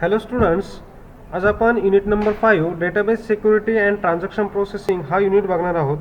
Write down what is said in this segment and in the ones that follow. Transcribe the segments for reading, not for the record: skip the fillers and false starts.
Hello students, आज आपण unit number 5 database security and transaction processing हा युनिट बघणार आहोत.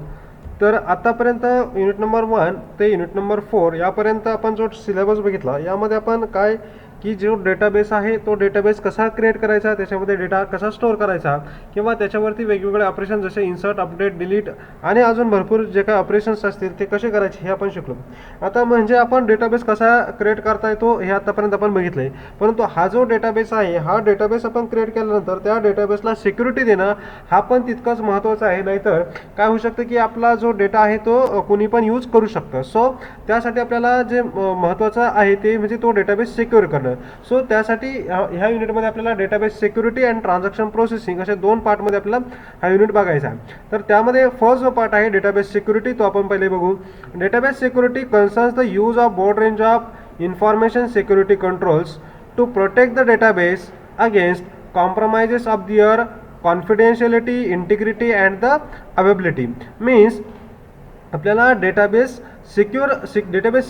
तर आतापर्यंत युनिट नंबर 1 ते युनिट नंबर 4 यापर्यंत आपण जो सिलेबस बघितला, यामध्ये आपण काय की जो डेटाबेस आहे तो डेटाबेस कसा क्रिएट करायचा, त्याच्यामध्ये डेटा कसा स्टोअर करायचा किंवा त्याच्यावरती वेगवेगळे ऑपरेशन जसे इन्सर्ट, अपडेट, डिलीट आणि अजून भरपूर जे काही ऑपरेशन्स असतील ते कसे करायचे हे आपण शिकलो. आता म्हणजे आपण डेटाबेस कसा क्रिएट करता येतो हे आतापर्यंत आपण बघितलं आहे. परंतु हा जो डेटाबेस आहे, हा डेटाबेस आपण क्रिएट केल्यानंतर त्या डेटाबेसला सिक्युरिटी देणं हा पण तितकंच महत्त्वाचं आहे. नाहीतर काय होऊ शकतं की आपला जो डेटा आहे तो कोणी पण यूज करू शकतं. सो त्यासाठी आपल्याला जे महत्त्वाचं आहे ते म्हणजे तो डेटाबेस सिक्युअर करणं. सो त्यासाठी ह्या युनिटमध्ये आपल्याला database security and transaction processing असे 2 पार्टमध्ये आपल्याला हा युनिट बघायचा आहे. तर त्यामध्ये फर्स्ट जो पार्ट आहे डेटाबेस सिक्युरिटी, तो आपण पहिले बघू. Database security concerns the use of broad range of information security controls to protect the database against compromises of their confidentiality, integrity and the availability. Means आपल्याला डेटाबेस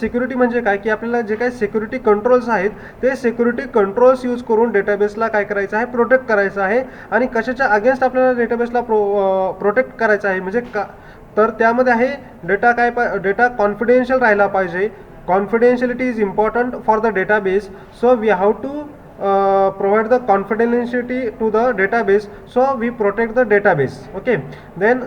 सिक्युरिटी म्हणजे काय की आपल्याला जे काही सिक्युरिटी कंट्रोल्स आहेत ते सिक्युरिटी कंट्रोल्स यूज करून डेटाबेसला काय करायचं आहे, प्रोटेक्ट करायचं आहे. आणि कशाच्या अगेन्स्ट आपल्याला डेटाबेसला प्रोटेक्ट करायचं आहे म्हणजे का, तर त्यामध्ये आहे डेटा कॉन्फिडेन्शियल राहायला पाहिजे. Confidentiality is important for the database, so we have to provide the confidentiality to the database, so we protect the database. Okay, then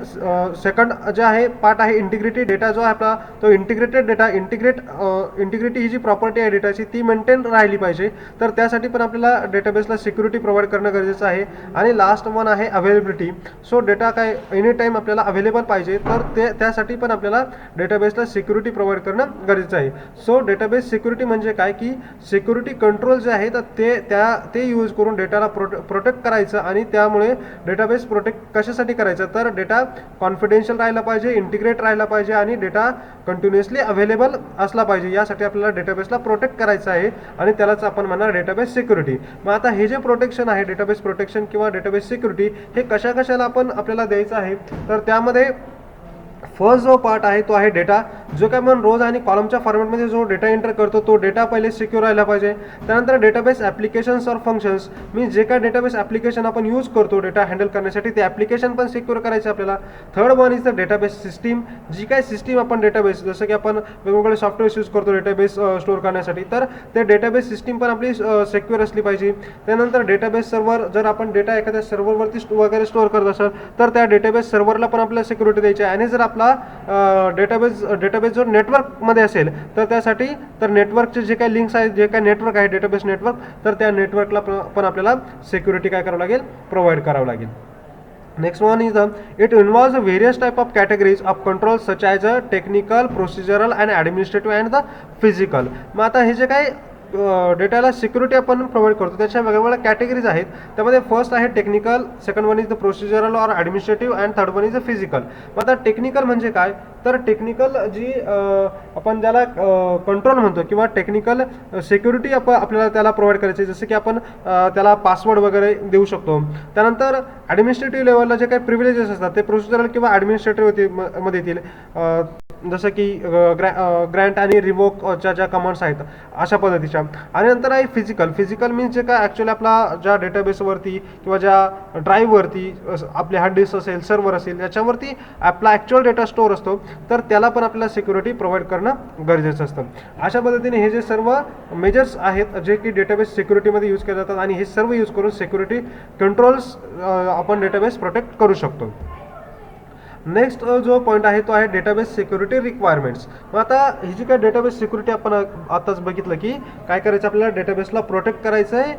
second जे आहे पार्ट आहे इंटिग्रिटी. डेटा जो आहे आपला तो इंटिग्रेटेड डेटा, इंटिग्रिटी ही जी property आहे डेटाची ती मेंटेन राहिली पाहिजे. तर त्यासाठी पण आपल्याला डेटाबेसला सिक्युरिटी प्रोव्हाइड करणं गरजेचं आहे. आणि लास्ट वन आहे अवेलेबिलिटी. सो डेटा काय एनी टाईम आपल्याला अवेलेबल पाहिजे, तर त्यासाठी पण आपल्याला डेटाबेसला सिक्युरिटी प्रोव्हाइड करणं गरजेचं आहे. सो डेटाबेस सिक्युरिटी म्हणजे काय की सिक्युरिटी कंट्रोल जे आहे तर ते यूज करून डेटाला प्रोटेक्ट करायचं. आणि त्यामुळे डेटाबेस प्रोटेक्ट कशासाठी करायचं, तर डेटा कॉन्फिडेन्शियल राहायला पाहिजे, इंटिग्रेट राहायला पाहिजे आणि डेटा कंटिन्युअसली अवेलेबल असला पाहिजे. यासाठी आपल्याला डेटाबेसला प्रोटेक्ट करायचं आहे आणि त्यालाच आपण म्हणणार डेटाबेस सिक्युरिटी. मग आता हे जे प्रोटेक्शन आहे, डेटाबेस प्रोटेक्शन किंवा डेटाबेस सिक्युरिटी, हे कशाला आपल्याला द्यायचं आहे, तर त्यामध्ये फर्स्ट जो पार्ट आहे तो आहे डेटा. जो काय आपण रोज आणि कॉलमच्या फॉर्मॅटमध्ये जो डेटा एंटर करतो तो डेटा पहिले सिक्युअर राहायला पाहिजे. त्यानंतर डेटाबेस ॲप्लिकेशन्स और फंक्शन्स, मी जे काय डेटाबेस ॲप्लिकेशन आपण यूज करतो डेटा हँडल करण्यासाठी ते ॲप्लिकेशन पण सिक्युअर करायचे आपल्याला. Third one is the database system. जी काय सिस्टीम आपण डेटाबेस, जसं की आपण वेगवेगळे सॉफ्टवेअर्स यूज करतो डेटाबेस स्टोअर करण्यासाठी, तर ते डेटाबेस सिस्टीम पण आपली सिक्युअर असली पाहिजे. त्यानंतर डेटाबेस सर्व्हर, जर आपण डेटा एखाद्या सर्व्हरवरती वगैरे स्टोअर करत असाल तर त्या डेटाबेस सर्व्हरला पण आपल्याला सिक्युरिटी द्यायची आहे. आणि जर आपला डेटाबेस जो नेटवर्कमध्ये असेल तर त्यासाठी तर नेटवर्कचे जे काही लिंक्स आहेत, जे काही नेटवर्क आहे डेटाबेस नेटवर्क, तर त्या नेटवर्कला पण आपल्याला सिक्युरिटी काय करावं लागेल, प्रोव्हाइड करावं लागेल. Next one is it involves various type of categories of control such as a technical, procedural and administrative and the physical. मग आता हे जे काही डेटाला सिक्युरिटी आपण प्रोव्हाइड करतो त्याच्या वेगवेगळ्या कॅटेगरीज आहेत. त्यामध्ये फर्स्ट आहे technical, second one is the procedural or administrative and third one is the physical. मग आता टेक्निकल म्हणजे काय, तर टेक्निकल जी आपण ज्याला कंट्रोल म्हणतो किंवा टेक्निकल सिक्युरिटी आपल्याला त्याला प्रोव्हाइड करायची, जसं की आपण त्याला पासवर्ड वगैरे देऊ शकतो. त्यानंतर ॲडमिनिस्ट्रेटिव्ह लेवलला जे काही प्रिव्हिलेजेस असतात ते प्रोसिजरल किंवा ॲडमिनिस्ट्रेटिव्ह मध्ये येतील, जसं की ग्रँट आणि रिवोकच्या ज्या कमांड्स आहेत अशा पद्धतीच्या. आणि नंतर आहे फिजिकल मीन्स जे काय ॲक्च्युअली आपला ज्या डेटाबेसवरती किंवा ज्या ड्राईव्हवरती आपले हार्ड डिस्क असेल, सर्व्हर असेल, याच्यावरती आपला ॲक्च्युअल डेटा स्टोअर असतो, तर त्याला पण आपल्याला सिक्युरिटी प्रोव्हाइड करणं गरजेचं असतं. अशा पद्धतीने हे जे सर्व मेजर्स आहेत जे की डेटाबेस सिक्युरिटीमध्ये यूज केले जातात आणि हे सर्व यूज करून सिक्युरिटी कंट्रोल्स आपण डेटाबेस प्रोटेक्ट करू शकतो. नेक्स्ट जो पॉईंट आहे तो आहे डेटाबेस सिक्युरिटी रिक्वायरमेंट्स. मग आता ही जी काय डेटाबेस सिक्युरिटी आपण आताच बघितलं की काय करायचं, आपल्याला डेटाबेसला प्रोटेक्ट करायचं आहे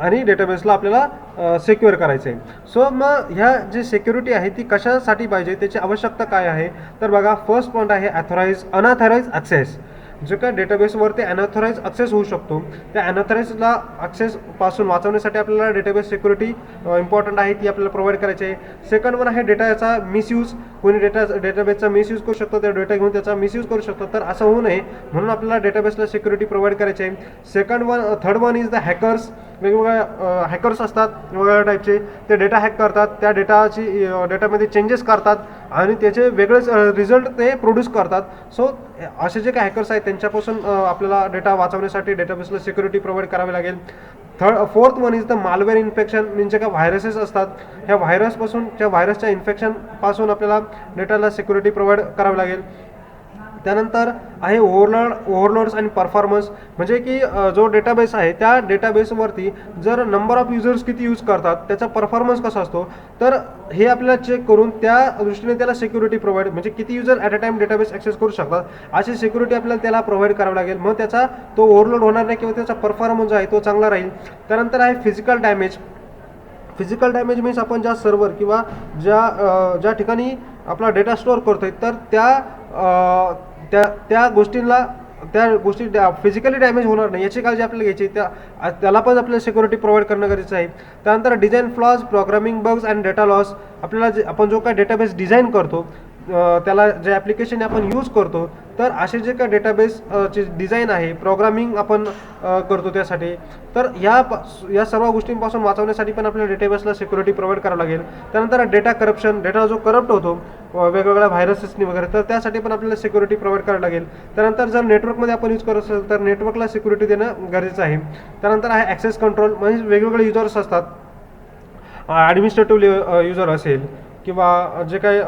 आणि डेटाबेसला आपल्याला सिक्युअर करायचं आहे. सो मग ह्या जी सिक्युरिटी आहे ती कशासाठी पाहिजे, त्याची आवश्यकता काय आहे, तर बघा फर्स्ट पॉईंट आहे अनऑथराइज ॲक्सेस. जो काय डेटाबेसवरती अनऑथराइज ॲक्सेस होऊ शकतो, त्या अनऑथराइजला ॲक्सेसपासून वाचवण्यासाठी आपल्याला डेटाबेस सिक्युरिटी इम्पॉर्टंट आहे, ती आपल्याला प्रोव्हाइड करायची आहे. सेकंड वन आहे डेटाचा मिसयूज. कोणी डेटाबेसचा मिसयूज करू शकतो, त्या डेटा घेऊन त्याचा मिसयूज करू शकतो, तर असं होऊ नये म्हणून आपल्याला डेटाबेसला सिक्युरिटी प्रोव्हाइड करायची आहे. Third one is the hackers. वेगवेगळ्या हॅकर्स असतात वेगवेगळ्या टाईपचे, ते डेटा हॅक करतात, त्या डेटामध्ये चेंजेस करतात आणि त्याचे वेगळेच रिझल्ट ते प्रोड्यूस करतात. सो असे जे काही हॅकर्स आहेत त्यांच्यापासून आपल्याला डेटा वाचवण्यासाठी डेटाबेसला सिक्युरिटी प्रोव्हाइड करावी लागेल. Fourth one is the malware infection, म्हणजे काय व्हायरसेस असतात, ह्या व्हायरसपासून त्या व्हायरसच्या इन्फेक्शनपासून आपल्याला डेटाला सिक्युरिटी प्रोव्हाइड करावी लागेल. त्यानंतर आहे ओव्हरलोड्स आणि परफॉर्मन्स, म्हणजे की जो डेटाबेस आहे त्या डेटाबेसवरती जर नंबर ऑफ युजर्स किती यूज करतात, त्याचा परफॉर्मन्स कसा असतो, तर हे आपल्याला चेक करून त्या दृष्टीने त्याला सिक्युरिटी प्रोव्हाइड, म्हणजे किती user at a time database access करू शकतात, अशी सिक्युरिटी आपल्याला त्याला प्रोव्हाइड करावी लागेल. मग त्याचा तो ओव्हरलोड होणार नाही किंवा त्याचा परफॉर्मन्स जो आहे तो चांगला राहील. त्यानंतर आहे physical damage. Physical damage means आपण ज्या सर्व्हर किंवा ज्या ठिकाणी आपला डेटा स्टोअर करतोय तर त्या गोष्टी फिजिकली डॅमेज होणार नाही याची काळजी आपल्याला घ्यायची, त्याला पण आपल्याला सिक्युरिटी प्रोव्हाइड करणं गरजेचं आहे. त्यानंतर design flaws, programming bugs and data loss. आपल्याला आपण जो काय डेटाबेस डिझाईन करतो त्याला जे ॲप्लिकेशन आपण यूज करतो, तर असे जे काय डेटाबेस चे डिझाईन आहे, प्रोग्रामिंग आपण करतो त्यासाठी, तर या सर्व गोष्टींपासून वाचवण्यासाठी पण आपल्याला डेटाबेसला सिक्युरिटी प्रोव्हाइड करावं लागेल. त्यानंतर डेटा करप्शन, डेटा जो करप्ट होतो वेगवेगळ्या व्हायरसेसनी वगैरे, तर त्यासाठी पण आपल्याला सिक्युरिटी प्रोव्हाइड करावी लागेल. त्यानंतर जर नेटवर्कमध्ये आपण यूज करत असेल तर नेटवर्कला सिक्युरिटी देणं गरजेचं आहे. त्यानंतर आहे ॲक्सेस कंट्रोल, म्हणजे वेगवेगळे युजर्स असतात, ॲडमिनिस्ट्रेटिव्ह युजर असेल किंवा जे काही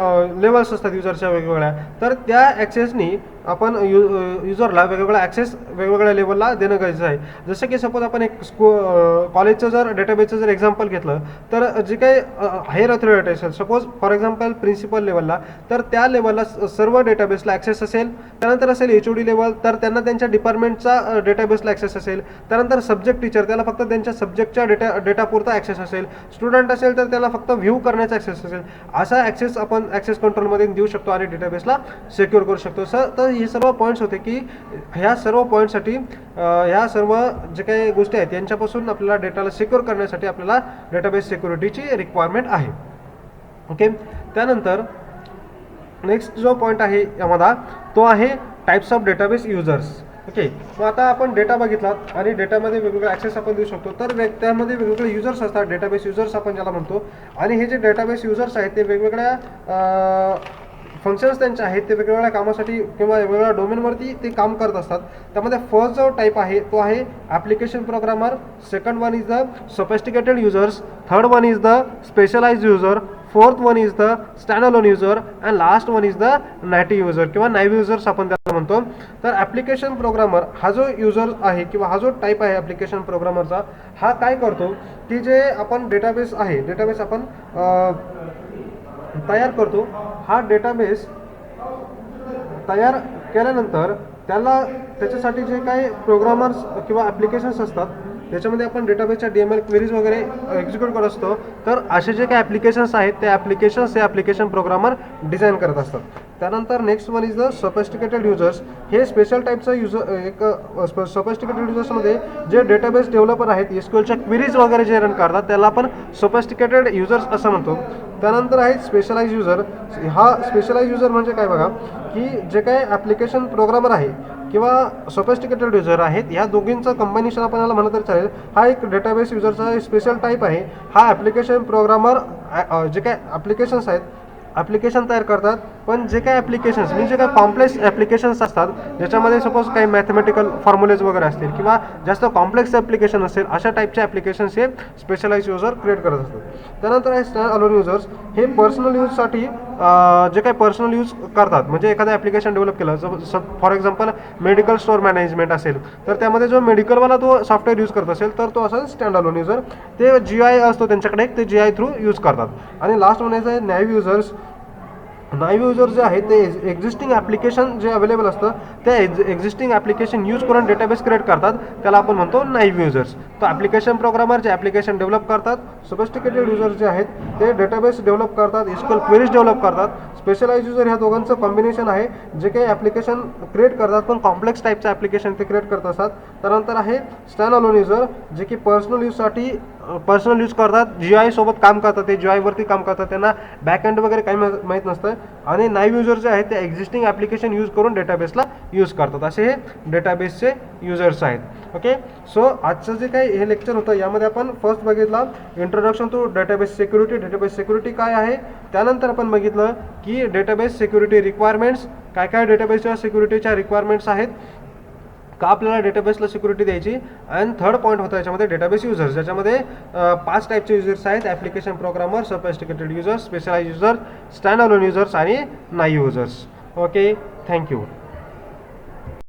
लेवल्स असतात युजरच्या वेगवेगळ्या, तर त्या ॲक्सेसनी आपण युजरला वेगवेगळ्या लेवलला देणं गरजेचं आहे. जसं की सपोज आपण एक कॉलेजचं जर डेटाबेसचं जर एक्झाम्पल घेतलं, तर जे काही हायर अथॉरिटी असेल, सपोज फॉर एक्झाम्पल प्रिन्सिपल लेवलला, तर त्या लेवलला सर्व डेटाबेसला ॲक्सेस असेल. त्यानंतर असेल HOD लेवल, तर त्यांना त्यांच्या डिपार्टमेंटचा डेटाबेसला ॲक्सेस असेल. त्यानंतर सब्जेक्ट टीचर, त्याला फक्त त्यांच्या सब्जेक्टच्या डेटापुरता ॲक्सेस असेल. स्टुडंट असेल तर त्याला फक्त व्ह्यू करण्याचा ॲक्सेस असेल. असा ॲक्सेस आपण ॲक्सेस कंट्रोलमध्ये देऊ शकतो आणि डेटाबेसला सिक्युअर करू शकतो. तर हे सर्व पॉईंट्स होते की ह्या सर्व पॉईंटसाठी ह्या सर्व जे काही गोष्टी आहेत यांच्यापासून आपल्याला डेटाला सिक्युअर करण्यासाठी आपल्याला डेटाबेस सिक्युरिटीची रिक्वायरमेंट आहे. ओके. त्यानंतर नेक्स्ट जो पॉईंट आहे यामध्ये तो आहे types of database users. Okay. मग आता आपण डेटा बघितला आणि डेटामध्ये वेगवेगळे ॲक्सेस आपण देऊ शकतो, तर त्यामध्ये वेगवेगळे युजर्स असतात, डेटाबेस युजर्स आपण ज्याला म्हणतो. आणि हे जे डेटाबेस युजर्स आहेत ते वेगवेगळ्या फंक्शन्स त्यांचे आहेत, ते वेगवेगळ्या कामासाठी किंवा वेगवेगळ्या डोमेनवरती ते काम करत असतात. त्यामध्ये फर्स्ट जो टाईप आहे तो आहे application programmer, second one is the sophisticated users, third one is the specialised user, fourth one is the stand alone user and last one is the native user किंवा नाईव्ह युजर्स आपण त्याला म्हणतो. तर application programmer हा जो user आहे किंवा हा जो टाईप आहे ॲप्लिकेशन प्रोग्रामरचा, हा काय करतो की जे आपण डेटाबेस आहे, डेटाबेस आपण तयार करतो, हा डेटाबेस तयार केल्यानंतर त्याच्यासाठी जे काही प्रोग्रामर्स किंवा ॲप्लिकेशन्स असतात त्याच्यामध्ये आपण डेटाबेसच्या DML क्वेरीज वगैरे एक्झिक्यूट करत असतो. तर असे जे काही ॲप्लिकेशन्स आहेत ते ॲप्लिकेशन्स हे ॲप्लिकेशन प्रोग्रामर डिझाईन करत असतात. त्यानंतर next one is the sophisticated users. हे स्पेशल टाईपचं एक सोफिस्टिकेटेड युजर्समध्ये जे डेटाबेस डेव्हलपर आहेत, SQLच्या क्वेरीज वगैरे जे रन करतात त्याला आपण सोफिस्टिकेटेड युजर्स असं म्हणतो. त्यानंतर आहे स्पेशलाइज युजर. हा स्पेशलाइज युजर म्हणजे काय बघा, की जे काही ॲप्लिकेशन प्रोग्रामर आहे किंवा सोफिस्टिकेटेड युजर आहेत, ह्या दोघींचं कॉम्बिनेशन आपण याला म्हणलं तरी चालेल. हा एक डेटाबेस युजरचा स्पेशल टाईप आहे. हा ॲप्लिकेशन प्रोग्रामर जे काही ॲप्लिकेशन्स आहेत, ॲप्लिकेशन तयार करतात, पण जे काही ॲप्लिकेशन्स म्हणजे जे काही कॉम्प्लेक्स ॲप्लिकेशन्स असतात ज्याच्यामध्ये सपोज काही मॅथमॅटिकल फॉर्म्युलेज वगैरे असतील किंवा जास्त कॉम्प्लेक्स ॲप्लिकेशन असेल, अशा टाईपचे ॲप्लिकेशन्स हे स्पेशलाइज युजर क्रिएट करत असतात. त्यानंतर आहे स्टँड अलोन युजर्स. हे पर्सनल यूजसाठी जे काही पर्सनल यूज करतात, म्हणजे एखादं ॲप्लिकेशन डेव्हलप केलं, for example medical store management असेल, तर त्यामध्ये जो मेडिकलवाला तो सॉफ्टवेअर यूज करत असेल तर तो असा स्टँड अलोन युजर, ते GUI असतो त्यांच्याकडे, ते GUI थ्रू यूज करतात. आणि लास्ट म्हणायचं आहे नाईव्ह युजर्स. नाईव्ह युजर जे आहे ते एक्झिस्टिंग ॲप्लिकेशन जे अवेलेबल असतं त्या एक्झिस्टिंग ॲप्लिकेशन यूज करून डेटाबेस क्रिएट करतात, त्याला आपण म्हणतो नाईव्ह युजर्स. तर ॲप्लिकेशन प्रोग्रामर जे ॲप्लिकेशन डेव्हलप करतात, सोफिस्टिकेटेड युजर जे आहेत ते डेटाबेस डेव्हलप करतात, SQL क्वेरीज डेव्हलप करतात. स्पेशलाइज युजर ह्या दोघांचं कॉम्बिनेशन आहे, जे काही ॲप्लिकेशन क्रिएट करतात पण कॉम्प्लेक्स टाईपचं ॲप्लिकेशन ते क्रिएट करत असतात. त्यानंतर आहे स्टँड अलोन युजर, जे की पर्सनल यूज करतात, GUI सोबत काम करतात, ते GUI वरती काम करतात, त्यांना बॅकएंड वगैरे काही माहीत नसतं. आणि नाईव्ह युजर जे आहेत ते एक्झिस्टिंग ॲप्लिकेशन यूज करून डेटाबेसला यूज करतात, असे हे डेटाबेसचे युजर्स आहेत. ओके. सो आजचं जे काही हे लेक्चर होतं यामध्ये आपण फर्स्ट बघितला introduction to database security. Database security काय आहे, त्यानंतर आपण बघितलं की डेटाबेस सिक्युरिटी रिक्वायरमेंट्स, काय काय डेटाबेसच्या सिक्युरिटीच्या रिक्वायरमेंट्स आहेत. का आपल्याला डेटाबेसला सिक्युरिटी द्यायची. आणि थर्ड पॉईंट होता याच्यामध्ये डेटाबेस युजर्स, ज्याच्यामध्ये 5 टाईपचे युजर्स आहेत: application programmer, sophisticated users, specialize user, standalone users आणि नाही युजर्स. Okay, thank you.